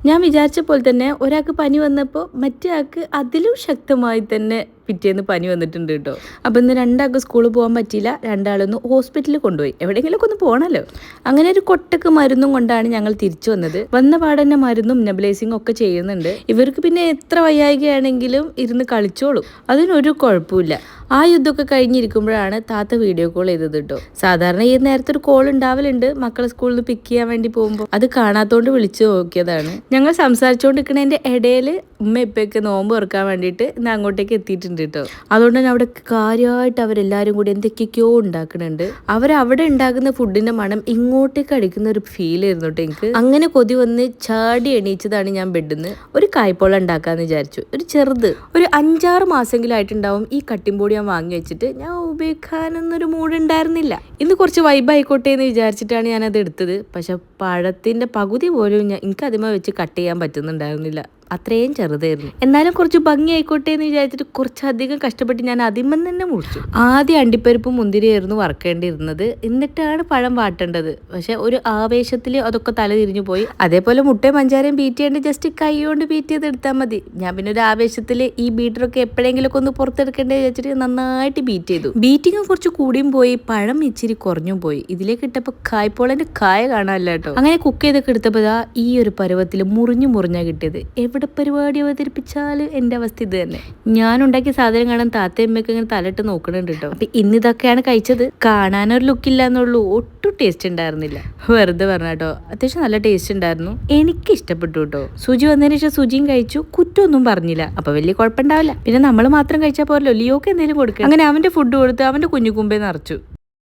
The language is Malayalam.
ഞാൻ വിചാരിച്ച പോലെ തന്നെ ഒരാൾക്ക് പനി വന്നപ്പോൾ മറ്റേ ആൾക്ക് അതിലും ശക്തമായി തന്നെ പിറ്റേന്ന് പനി വന്നിട്ടുണ്ട് കേട്ടോ. അപ്പം ഇന്ന് രണ്ടാൾക്ക് സ്കൂളിൽ പോകാൻ പറ്റിയില്ല, രണ്ടാളൊന്ന് ഹോസ്പിറ്റലിൽ കൊണ്ടുപോയി. എവിടെയെങ്കിലുമൊക്കെ ഒന്ന് പോകണമല്ലോ. അങ്ങനെ ഒരു കൊട്ടക്ക് മരുന്നും കൊണ്ടാണ് ഞങ്ങൾ തിരിച്ചു വന്നത്. വന്ന പാടന്നെ മരുന്നും നെബുലൈസിങ്ങും ഒക്കെ ചെയ്യുന്നുണ്ട്. ഇവർക്ക് പിന്നെ എത്ര വയ്യായികയാണെങ്കിലും ഇരുന്ന് കളിച്ചോളും, അതിനൊരു കുഴപ്പമില്ല. ആ യുദ്ധമൊക്കെ കഴിഞ്ഞിരിക്കുമ്പോഴാണ് താത്ത വീഡിയോ കോൾ ചെയ്തത് കേട്ടോ. സാധാരണ ഈ നേരത്തെ ഒരു കോൾ ഉണ്ടാവലുണ്ട് മക്കളെ സ്കൂളിൽ നിന്ന് പിക്ക് ചെയ്യാൻ വേണ്ടി പോകുമ്പോൾ. അത് കാണാത്തോണ്ട് വിളിച്ചു നോക്കിയതാണ്. ഞങ്ങൾ സംസാരിച്ചുകൊണ്ടിരിക്കുന്നതിന്റെ ഇടയിൽ ഉമ്മ ഇപ്പൊക്കെ നോമ്പ് തുറക്കാൻ വേണ്ടിയിട്ട് ഇന്ന് അങ്ങോട്ടേക്ക് എത്തിയിട്ടുണ്ട് കേട്ടോ. അതുകൊണ്ട് തന്നെ അവിടെ കാര്യമായിട്ട് അവരെല്ലാരും കൂടി എന്തൊക്കെയൊക്കെയോ ഉണ്ടാക്കുന്നുണ്ട്. അവരവിടെ ഉണ്ടാക്കുന്ന ഫുഡിന്റെ മണം ഇങ്ങോട്ടേക്ക് അടിക്കുന്ന ഒരു ഫീൽ ആയിരുന്നു കേട്ടോ എനിക്ക്. അങ്ങനെ കൊതി വന്ന് ചാടി എണീച്ചതാണ് ഞാൻ ബെഡിന്ന്. ഒരു കായ്പോള ഉണ്ടാക്കാന്ന് വിചാരിച്ചു. ഒരു ചെറുത് ഒരു 5-6 മാസമെങ്കിലും ആയിട്ടുണ്ടാവും ഈ കട്ടിംപൊടി ഞാൻ വാങ്ങി വെച്ചിട്ട്. ഞാൻ ഉപയോഗിക്കാനൊന്നൊരു മൂഡ് ഉണ്ടായിരുന്നില്ല. ഇന്ന് കുറച്ച് വൈബ് ആയിക്കോട്ടെ എന്ന് വിചാരിച്ചിട്ടാണ് ഞാനത് എടുത്തത്. പക്ഷെ പഴത്തിന്റെ പകുതി പോലും എനിക്ക് അതിമ വെച്ച് കട്ട് ചെയ്യാൻ പറ്റുന്നുണ്ടായിരുന്നില്ല, അത്രയും ചെറുതായിരുന്നു. എന്നാലും കുറച്ച് ഭംഗി ആയിക്കോട്ടെ എന്ന് വിചാരിച്ചിട്ട് കുറച്ചധികം കഷ്ടപ്പെട്ട് ഞാൻ അതിമൻ തന്നെ മുറിച്ചു. ആദ്യം അണ്ടിപ്പരിപ്പും മുന്തിരിയായിരുന്നു വറക്കേണ്ടിയിരുന്നത്, എന്നിട്ടാണ് പഴം വാട്ടേണ്ടത്. പക്ഷെ ഒരു ആവേശത്തിൽ അതൊക്കെ തല തിരിഞ്ഞു പോയി. അതേപോലെ മുട്ടയും പഞ്ചാരയും ബീറ്റ് ചെയ്യേണ്ട ജസ്റ്റ് കൈ കൊണ്ട് ബീറ്റ് ചെയ്ത് എടുത്താൽ മതി. ഞാൻ പിന്നെ ഒരു ആവേശത്തിൽ ഈ ബീറ്ററൊക്കെ എപ്പോഴെങ്കിലുമൊക്കെ ഒന്ന് പുറത്തെടുക്കേണ്ടത് വെച്ചിട്ട് നന്നായിട്ട് ബീറ്റ് ചെയ്തു. ബീറ്റിങ് കുറച്ച് കൂടിയും പോയി, പഴം ഇച്ചിരി കുറഞ്ഞും പോയി. ഇതിലേക്ക് ഇട്ടപ്പോൾ കായ്പോളന്റെ കായ കാണാനല്ല കേട്ടോ. അങ്ങനെ കുക്ക് ചെയ്തൊക്കെ എടുത്തപ്പോൾ ഈ ഒരു പരുവത്തിൽ മുറിഞ്ഞാ കിട്ടിയത്. എവിടെ പരിപാടി അവതരിപ്പിച്ചാൽ എൻ്റെ അവസ്ഥ ഇത് തന്നെ. ഞാൻ ഉണ്ടാക്കിയ സാധനം കാണാൻ താത്തയമ്മയൊക്കെ ഇങ്ങനെ തലയിട്ട് നോക്കണുണ്ട് കേട്ടോ. അപ്പൊ ഇന്നിതൊക്കെയാണ് കഴിച്ചത്. കാണാനൊരു ലുക്കില്ല എന്നുള്ളൂ, ഒട്ടും ടേസ്റ്റ് ഉണ്ടായിരുന്നില്ല. വെറുതെ പറഞ്ഞ കേട്ടോ. അത്യാവശ്യം നല്ല ടേസ്റ്റ് ഉണ്ടായിരുന്നു, എനിക്ക് ഇഷ്ടപ്പെട്ടു കേട്ടോ. സുജി വന്നതിന് ശേഷം സുജിയും കഴിച്ചു, കുറ്റമൊന്നും പറഞ്ഞില്ല. അപ്പൊ വലിയ കുഴപ്പമുണ്ടാവില്ല. പിന്നെ നമ്മൾ മാത്രം കഴിച്ചാൽ പോരല്ലോ, ലിയോക്ക് എന്തെങ്കിലും കൊടുക്കുക. അങ്ങനെ അവന്റെ ഫുഡ് കൊടുത്ത് അവന്റെ കുഞ്ഞുകുമ്പേ നിറച്ചു.